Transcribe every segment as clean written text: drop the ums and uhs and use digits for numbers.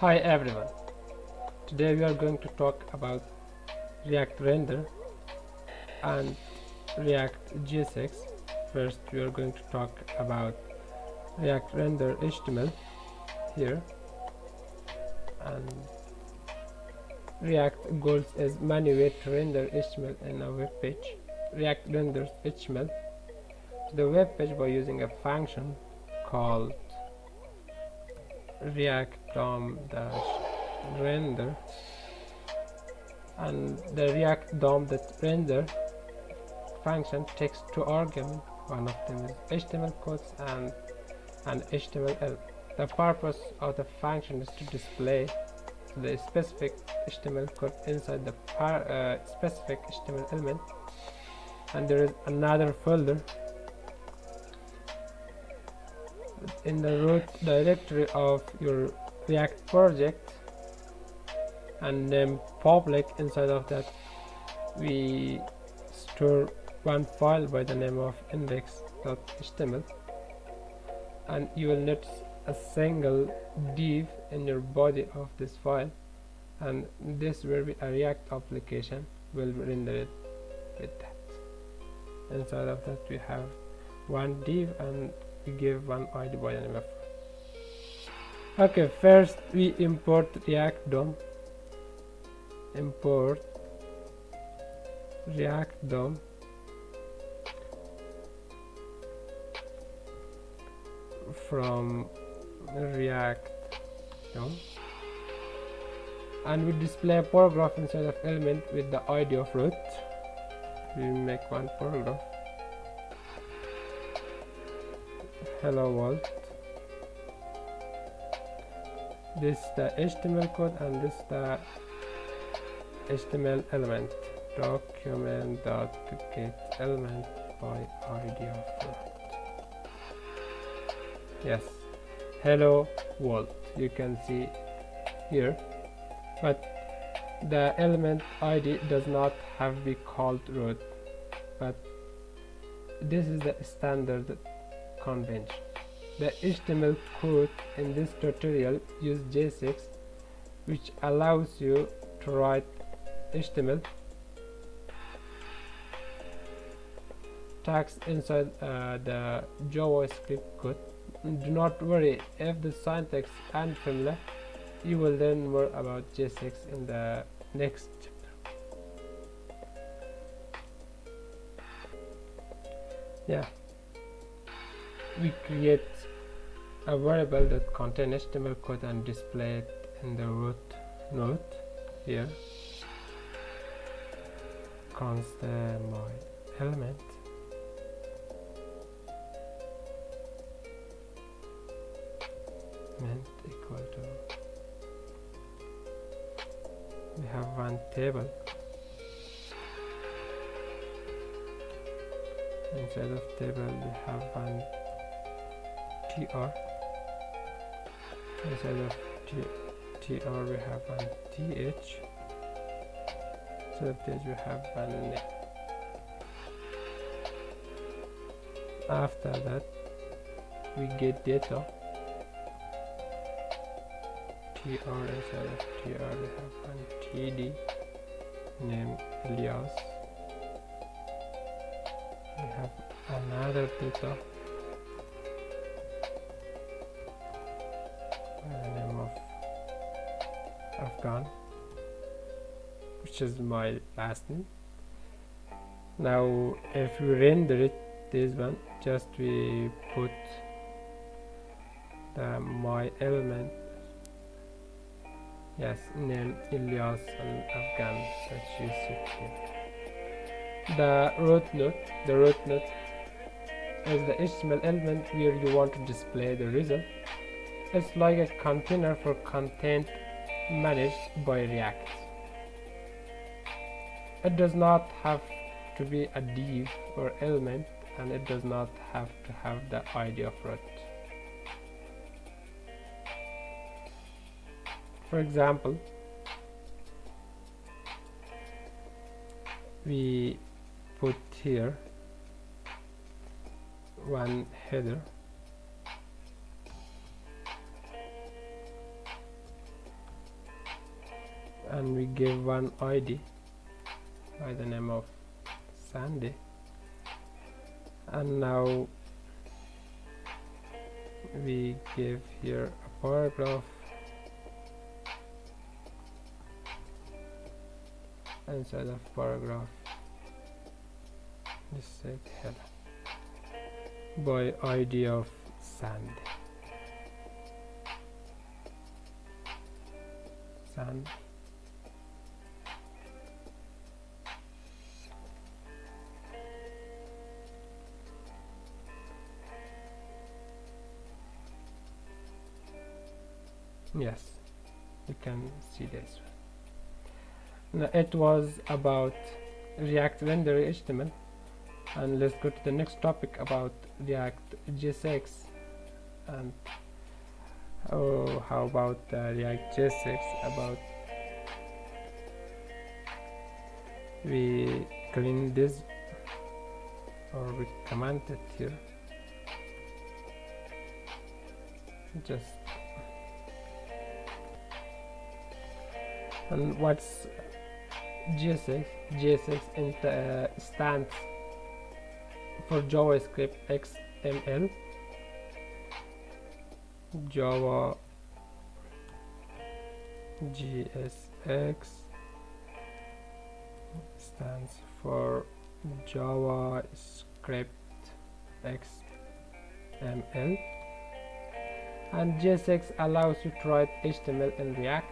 Hi everyone, today we are going to talk about React Render and React JSX. First we are going to talk about React Render HTML here, and React goals is many ways to render HTML in a web page. React renders HTML to the web page by using a function called React DOM-render, and the React DOM.render function takes two arguments. One of them is HTML codes and an HTML. The purpose of the function is to display the specific HTML code inside the specific HTML element, and there is another folder in the root directory of your React project and name public. Inside of that we store one file by the name of index.html, and you will notice a single div in your body of this file, and this will be a React application will render it with that. Inside of that we have one div and we give one ID by the name of. Okay, first we import React DOM. Import React DOM from React DOM, and we display a paragraph inside of element with the ID of root. We make one paragraph. Hello world. This is the HTML code and this is the HTML element. Document.get element by ID of root. Yes, hello world, you can see here, but the element ID does not have to be called root, but this is the standard convention. The HTML code in this tutorial use JSX, which allows you to write HTML tags inside the JavaScript code. Do not worry if the syntax is unfamiliar, you will learn more about JSX in the next chapter. Yeah, we create a variable that contains HTML code and display it in the root node here. Const my element equal to, we have one table. Inside of table we have one tr. Inside of tr we have one th. Inside of this we have one name. After that we get data. Inside of tr we have one td, name Elias. We have another data by the name of Afghan, which is my last name. Now if we render it, this one, just we put the my element, yes, name Ilyas and Afghan, that you see here. The root node is the HTML element where you want to display the result. It's like a container for content managed by React. It does not have to be a div or element, and it does not have to have the ID of root. For example, we put here one header and we give one ID by the name of Sandy, and now we give here a paragraph inside of paragraph. Let's say hello by ID of Sandy. Yes, you can see this one. Now it was about React Render HTML, and let's go to the next topic about React JSX. And how about React JSX? About we clean this, or we comment it here. Just and what's JSX? JSX stands for JavaScript XML. Java JSX stands for JavaScript XML, and JSX allows you to write HTML in React.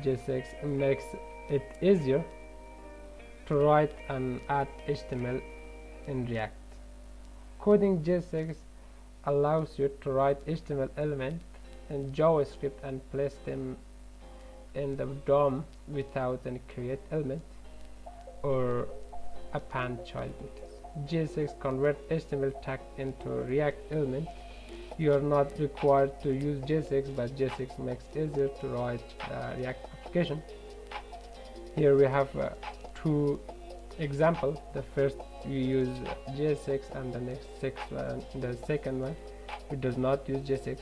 JSX makes it easier to write and add HTML in React. Coding JSX allows you to write HTML elements in JavaScript and place them in the DOM without any create element or append child methods. JSX converts HTML tag into React element. You are not required to use JSX, but JSX makes it easier to write React application. Here we have two examples. The first we use JSX, and the second one we does not use JSX.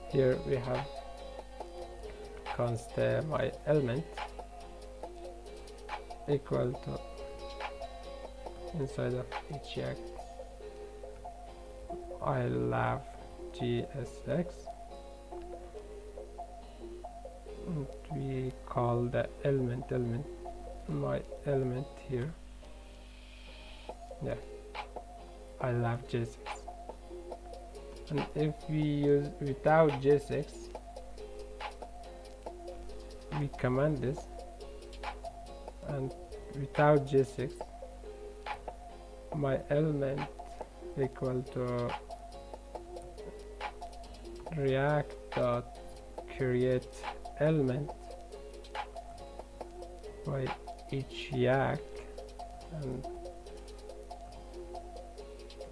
Here we have const my element equal to inside of each act I love JSX, and we call the element my element here. Yeah, I love JSX. And if we use without JSX, we command this, and without JSX my element equal to react dot create element by each yak and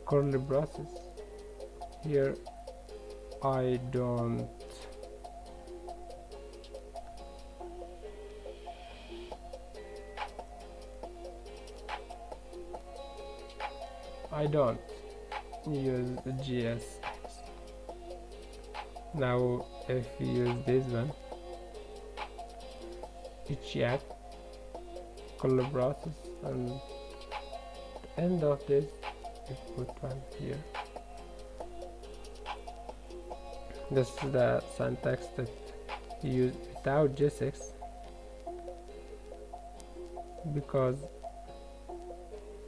curly braces. Here I don't use the JSX. Now if we use this one, each yak color process, and at the end of this we put one here. This is the syntax that we use without JSX, because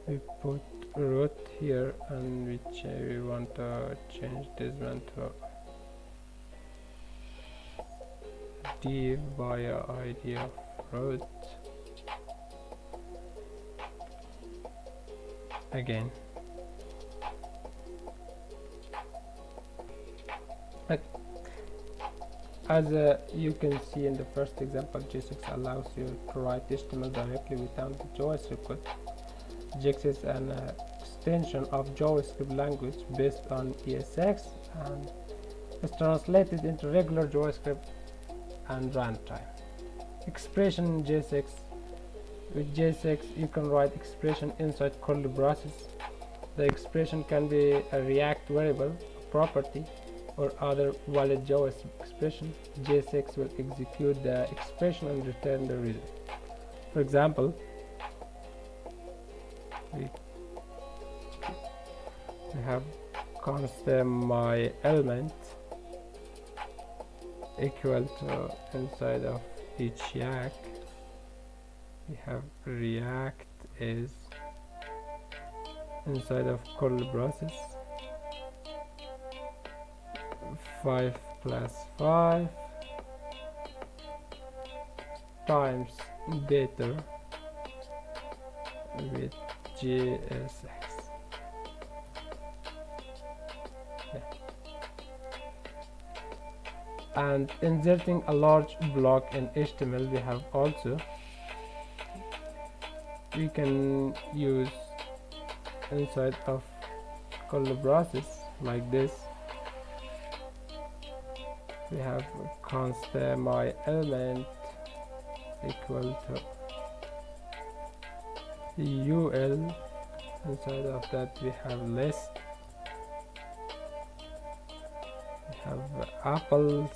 we put root here, and we want to change this one to div by ID of root again. As you can see in the first example, JSX allows you to write HTML directly without the JavaScript code. JSX is an extension of JavaScript language based on ESX, and is translated into regular JavaScript and runtime. Expression in JSX. With JSX you can write expression inside curly braces. The expression can be a React variable, a property, or other valid Java expression, JSX will execute the expression and return the result. For example, we have const my element equal to inside of each yak. We have react is inside of curly braces 5 plus 5 times data with JSX. And inserting a large block in HTML, we have also, we can use inside of curly braces like this. We have const my element equal to ul. Inside of that we have list. We have apples.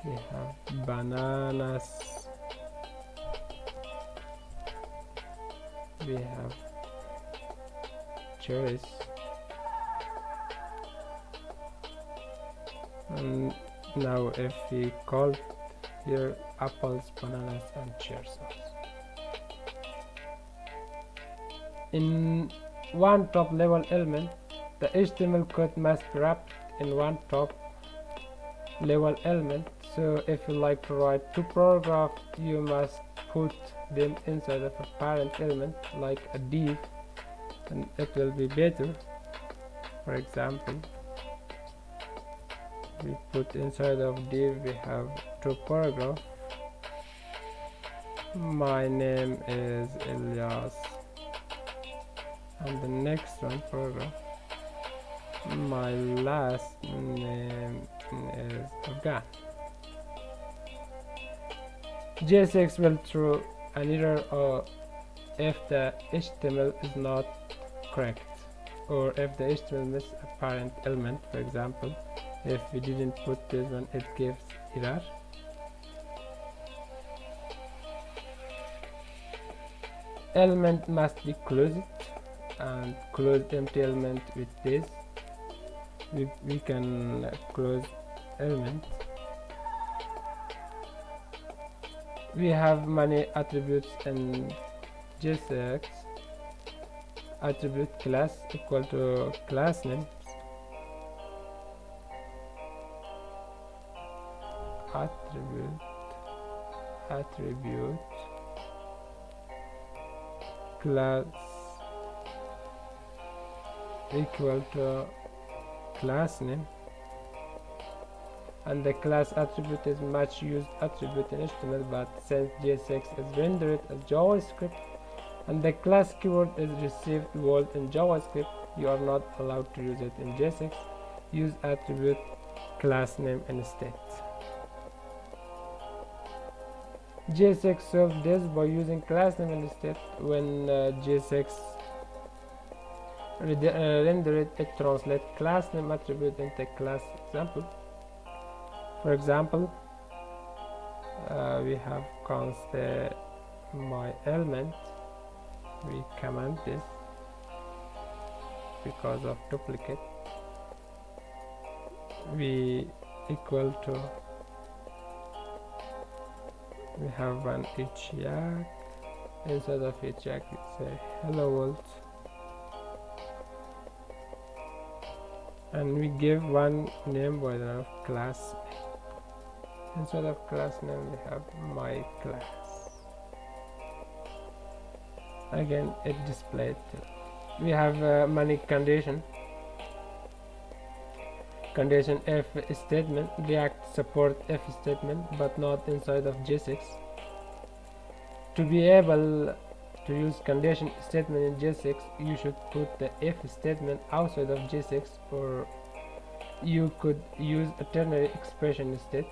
We have bananas. We have cherries. And now if we call here apples, bananas and cherries also. In one top level element, the HTML code must be wrapped in one top level element. So if you like to write two paragraphs, you must put them inside of a parent element like a div, and it will be better. For example, we put inside of div, we have two paragraphs. My name is Elias, and the next one paragraph, my last name is Afghan. JSX will throw an error or if the HTML is not correct, or if the HTML misses a parent element. For example, if we didn't put this one, it gives error. Element must be closed, and close empty element with this. We can close element. We have many attributes in JSX. Attribute class equal to class name. Attribute class equal to class name, and the class attribute is much used attribute in HTML, but since JSX is rendered as JavaScript and the class keyword is received word in JavaScript, you are not allowed to use it in JSX. Use attribute class name instead. JSX solves this by using class name instead. When JSX rendered, it translates class name attribute into class example. For example, we have const my element. We comment this because of duplicate. We equal to, we have one each yak. Inside of each yak it's a hello world, and we give one name by the name of class. Inside of class name we have my class. Again it displayed. We have many condition if statement. React support if statement, but not inside of JSX. To be able to use condition statement in JSX, you should put the if statement outside of JSX, or you could use a ternary expression instead.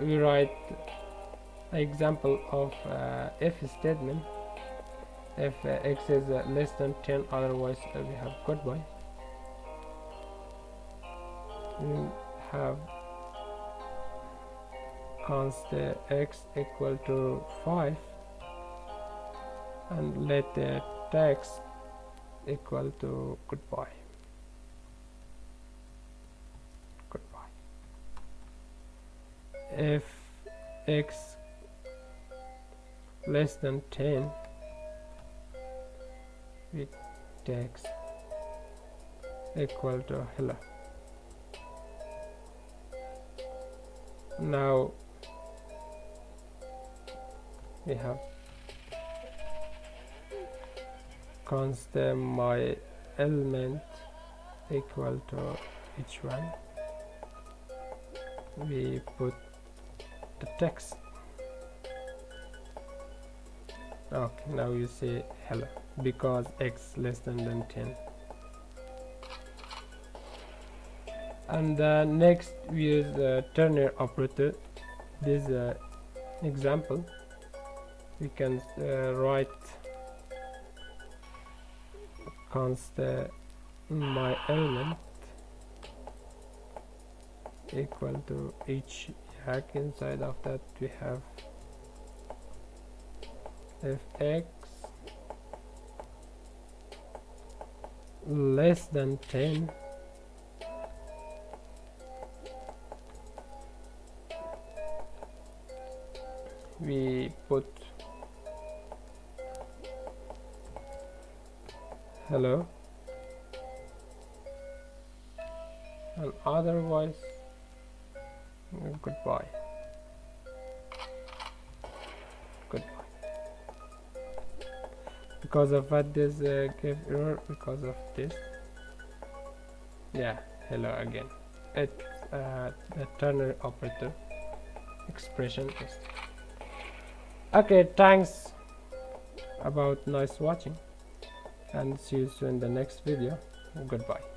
We write an example of if statement. if x is less than 10, otherwise we have goodbye. We have const x equal to 5 and let the text equal to goodbye. If x less than 10, with text equal to hello. Now we have const my element equal to each one. We put the text. Okay, now you say hello because x less than 10. And next we use the Turner operator. This example we can write const my element equal to each hack. Inside of that we have if x less than 10, we put hello, and otherwise goodbye. Because of what this gave error, because of this. Yeah, hello again. It's the Turner operator expression is. Okay, thanks about nice watching, and see you soon in the next video. Goodbye.